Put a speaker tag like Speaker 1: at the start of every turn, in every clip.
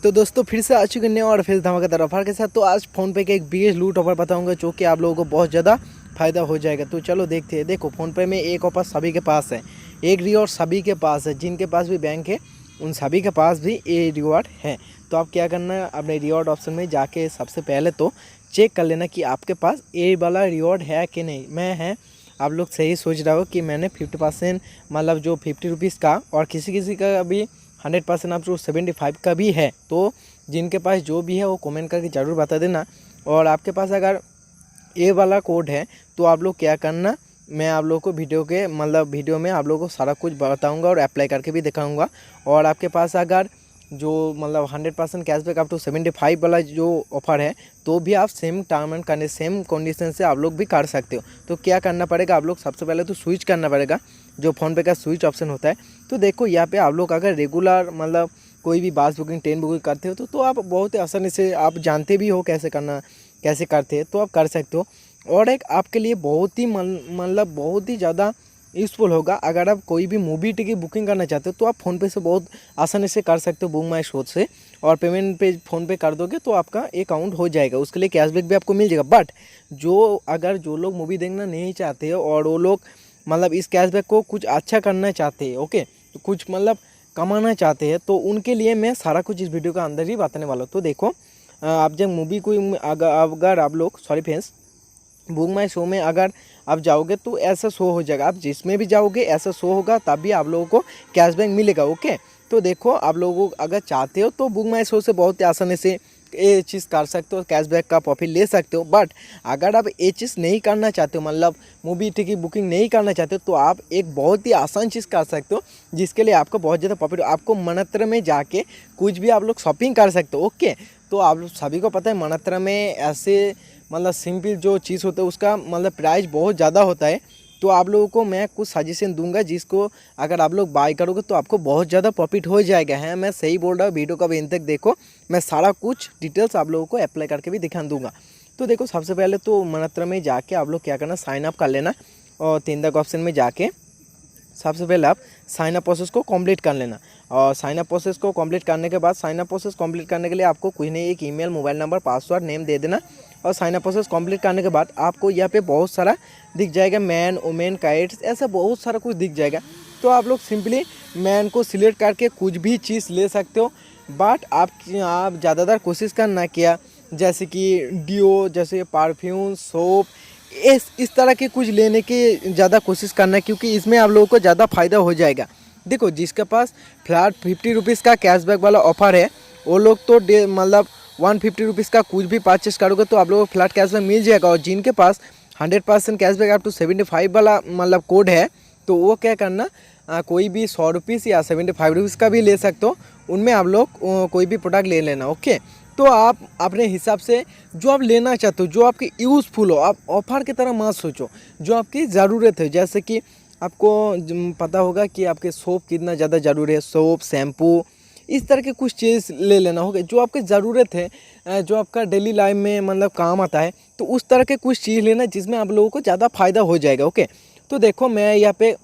Speaker 1: तो दोस्तों फिर से आ चुके नए और फिर धमाकेदार ऑफर के साथ। तो आज फ़ोनपे के एक बिगेस्ट लूट ऑफर बताऊंगा जो कि आप लोगों को बहुत ज़्यादा फ़ायदा हो जाएगा। तो चलो देखते हैं। देखो फ़ोनपे में एक ऑफर सभी के पास है, एक रिवॉर्ड सभी के पास है, जिनके पास भी बैंक है उन सभी के पास भी ये रिवॉर्ड है। तो आप क्या करना है, अपने रिवॉर्ड ऑप्शन में जाके सबसे पहले तो चेक कर लेना कि आपके पास ये वाला रिवॉर्ड है कि नहीं। मैं है, आप लोग सही सोच रहे हो कि मैंने 50% मतलब जो 50 रुपीज़ का, और किसी किसी का अभी 100% आप जो 75 का भी है। तो जिनके पास जो भी है वो कमेंट करके ज़रूर बता देना। और आपके पास अगर ये वाला कोड है तो आप लोग क्या करना, मैं आप लोगों को वीडियो में आप लोगों को सारा कुछ बताऊंगा और अप्लाई करके भी दिखाऊंगा। और आपके पास अगर जो 100% कैशबैक अप टू 75 वाला जो ऑफ़र है तो भी आप same term and condition same condition से आप लोग भी कर सकते हो। तो क्या करना पड़ेगा, आप लोग सबसे पहले तो स्विच करना पड़ेगा, जो फ़ोनपे का स्विच ऑप्शन होता है। तो देखो यहाँ पे आप लोग अगर रेगुलर कोई भी बस बुकिंग ट्रेन बुकिंग करते हो तो आप बहुत ही आसानी से आप जानते भी हो कैसे करना, कैसे करते हैं, तो आप कर सकते हो। और एक आपके लिए बहुत ही बहुत ही ज़्यादा यूज़फुल होगा। अगर आप कोई भी मूवी टिकट बुकिंग करना चाहते हो तो आप फ़ोनपे से बहुत आसानी से कर सकते हो, बुक माई शो से, और पेमेंट पे फ़ोनपे कर दोगे तो आपका अकाउंट हो जाएगा। उसके लिए कैशबैक भी आपको मिल जाएगा। बट जो लोग मूवी देखना नहीं चाहते हो और वो लोग इस कैशबैक को कुछ अच्छा करना चाहते हैं, ओके, तो कुछ कमाना चाहते हैं, तो उनके लिए मैं सारा कुछ इस वीडियो के अंदर ही बताने वाला हूँ। तो देखो आप जब मूवी कोई अगर आप लोग बुक माई शो में अगर आप जाओगे तो ऐसा शो हो जाएगा, आप जिसमें भी जाओगे ऐसा शो होगा, तभी आप लोगों को कैशबैक मिलेगा, ओके। तो देखो आप लोगों अगर चाहते हो तो बुक माई शो से बहुत ही आसानी से ये चीज़ कर सकते हो, कैशबैक का प्रॉफिट ले सकते हो। बट अगर आप ये चीज़ नहीं करना चाहते हो, मूवी टिकट बुकिंग नहीं करना चाहते हो, तो आप एक बहुत ही आसान चीज़ कर सकते हो जिसके लिए आपको बहुत ज़्यादा प्रॉफिट। आपको मनत्रा में जाके कुछ भी आप लोग शॉपिंग कर सकते हो, ओके। तो आप सभी को पता है मनत्रा में ऐसे सिंपल जो चीज़ होता है उसका प्राइस बहुत ज़्यादा होता है। तो आप लोगों को मैं कुछ सजेशन दूंगा जिसको अगर आप लोग बाय करोगे तो आपको बहुत ज़्यादा प्रॉफिट हो जाएगा। है, मैं सही बोल रहा हूँ, वीडियो का भी इन तक देखो, मैं सारा कुछ डिटेल्स आप लोगों को अप्लाई करके भी दिखा दूंगा। तो देखो सबसे पहले तो मनत्रा में जाके आप लोग क्या करना, साइन अप कर लेना, और 3 तक ऑप्शन में जाके सबसे पहले आप साइन अप प्रोसेस को कंप्लीट कर लेना। और साइन अप प्रोसेस को कंप्लीट करने के बाद, साइन अप प्रोसेस कंप्लीट करने के लिए आपको कुछ नहीं, एक email, mobile number, password, name दे देना। और साइन अप प्रोसेस कंप्लीट करने के बाद आपको यहाँ पे बहुत सारा दिख जाएगा, मैन, वुमेन, काइट्स, ऐसा बहुत सारा कुछ दिख जाएगा। तो आप लोग सिंपली मैन को सिलेक्ट करके कुछ भी चीज़ ले सकते हो। बट आप ज़्यादातर कोशिश करना किया जैसे कि डिओ, जैसे परफ्यूम, सोप, इस तरह के कुछ लेने की ज़्यादा कोशिश करना, क्योंकि इसमें आप लोगों को ज़्यादा फ़ायदा हो जाएगा। देखो जिसके पास फ्लैट 50 रुपीज़ का कैशबैक वाला ऑफ़र है वो लोग तो 150 रुपीज़ का कुछ भी परचेस करोगे तो आप लोगों को फ्लैट कैशबैक मिल जाएगा। और जिनके पास 100% कैशबैक अप टू 75 वाला कोड है तो वो क्या करना, कोई भी 100 रुपीज़ या 75 रुपीज़ का भी ले सकते हो, उनमें आप लोग कोई भी प्रोडक्ट ले लेना, ओके। तो आप अपने हिसाब से जो आप लेना चाहते हो, जो आपकी यूज़फुल हो, आप ऑफ़र की तरह मत सोचो, जो आपकी ज़रूरत है। जैसे कि आपको पता होगा कि आपके सोप कितना ज़्यादा ज़रूरी है, सोप, शैम्पू, इस तरह के कुछ चीज़ ले लेना होगा जो आपकी ज़रूरत है, जो आपका डेली लाइफ में काम आता है। तो उस तरह के कुछ चीज़ लेना जिसमें आप लोगों को ज़्यादा फ़ायदा हो जाएगा, ओके। तो देखो मैं यहाँ पे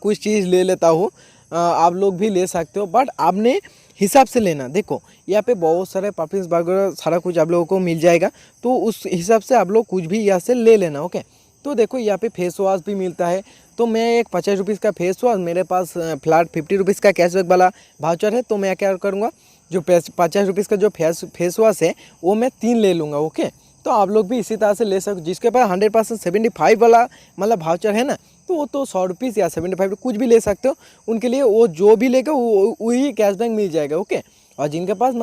Speaker 1: कुछ चीज़ ले लेता हूँ, आप लोग भी ले सकते हो, बट आपने हिसाब से लेना। देखो यहाँ पे बहुत सारे परफ्यूम्स वगैरह सारा कुछ आप लोगों को मिल जाएगा, तो उस हिसाब से आप लोग कुछ भी यहाँ से ले लेना, ओके। तो देखो यहाँ पे फेस वॉश भी मिलता है, तो मैं एक 50 रुपीज़ का फेस वॉश, मेरे पास फ्लैट 50 रुपीज़ का कैशबैक वाला वाउचर है, तो मैं क्या करूँगा, जो 50 रुपीज़ का जो फेस वॉश है वो मैं 3 ले लूँगा, ओके। तो आप लोग भी इसी तरह से ले सकते। जिसके पास 100% 75 वाला वाउचर है ना, तो वो तो 100 रुपीज़ या 75 कुछ भी ले सकते हो, उनके लिए वो जो भी लेगा वही कैशबैक मिल जाएगा, ओके। और जिनके पास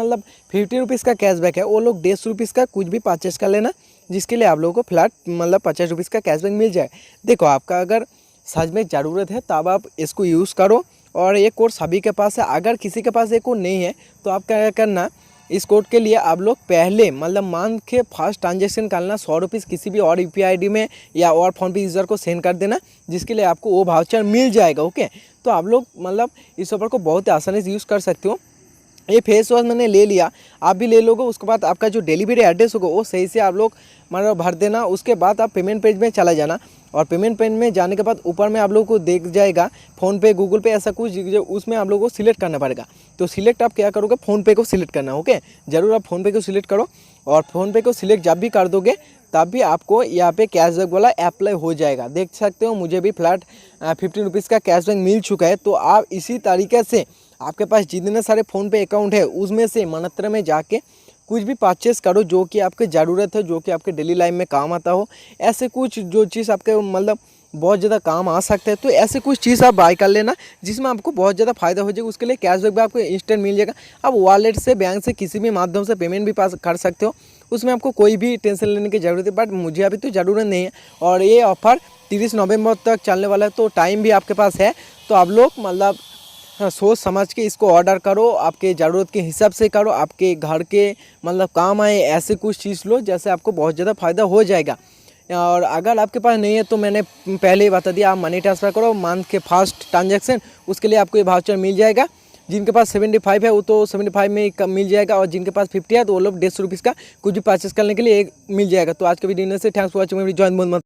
Speaker 1: 50 रुपीज़ का कैशबैक है वो लोग 150 रुपीज़ का कुछ भी परचेस कर लेना, जिसके लिए आप लोगों को फ्लैट 50 रुपीज़ का कैशबैक मिल जाए। देखो आपका अगर सच में ज़रूरत है तब आप इसको यूज़ करो, और ये कोड सभी के पास है। अगर किसी के पास ये कोड नहीं है तो आप क्या करना, इस कोड के लिए आप लोग पहले मंथ के फर्स्ट ट्रांजेक्शन करना 100 रुपीज़ किसी भी और UPI ID में या और फ़ोनपे यूज़र को सेंड कर देना, जिसके लिए आपको वो वाउचर मिल जाएगा, ओके। तो आप लोग इस ऑफर को बहुत ही आसानी से यूज़ कर सकते हो। ये फेस वॉश मैंने ले लिया, आप भी ले लोगे। उसके बाद आपका जो डिलीवरी एड्रेस होगा वो सही से आप लोग भर देना। उसके बाद आप पेमेंट पेज में चला जाना, और पेमेंट पेन में जाने के बाद ऊपर में आप लोगों को देख जाएगा फ़ोनपे, गूगल पे, ऐसा कुछ उसमें आप लोगों को सिलेक्ट करना पड़ेगा। तो सिलेक्ट आप क्या करोगे, फ़ोनपे को सिलेक्ट करना। ओके, ज़रूर आप फ़ोनपे को सिलेक्ट करो। और फ़ोनपे को सिलेक्ट जब भी कर दोगे तब भी आपको यहाँ पे कैशबैक वाला अप्लाई हो जाएगा। देख सकते हो मुझे भी फ्लैट 15 रुपीज़ का कैशबैक मिल चुका है। तो आप इसी तरीके से आपके पास जितने सारे फ़ोनपे अकाउंट है उसमें से मंत्र में जाके कुछ भी परचेस करो जो कि आपके ज़रूरत है, जो कि आपके डेली लाइफ में काम आता हो। ऐसे कुछ जो चीज़ आपके मतलब बहुत ज़्यादा काम आ सकता है, तो ऐसे कुछ चीज़ आप बाय कर लेना जिसमें आपको बहुत ज़्यादा फायदा हो जाएगा। उसके लिए कैशबैक भी आपको इंस्टेंट मिल जाएगा। आप वॉलेट से, बैंक से, किसी भी माध्यम से पेमेंट भी पास कर सकते हो। उसमें आपको कोई भी टेंशन लेने की ज़रूरत है, बट मुझे अभी तो ज़रूरत नहीं है। और ये ऑफ़र 30 नवंबर तक चलने वाला है, तो टाइम भी आपके पास है। तो आप लोग मतलब हाँ, सोच समझ के इसको ऑर्डर करो, आपके ज़रूरत के हिसाब से करो, आपके घर के मतलब काम आए ऐसे कुछ चीज़ लो जैसे आपको बहुत ज़्यादा फ़ायदा हो जाएगा। और अगर आपके पास नहीं है तो मैंने पहले ही बता दिया, आप मनी ट्रांसफ़र करो मंथ के फर्स्ट ट्रांजैक्शन, उसके लिए आपको ये वाउचर मिल जाएगा। जिनके पास 75 है वो तो 75 में ही मिल जाएगा, और जिनके पास 50 है तो वो लोग 150 रुपीज़ का कुछ भी परचेस करने के लिए एक मिल जाएगा। तो आज के वीडियो से थैंक्स फॉर वॉचिंग, जॉइन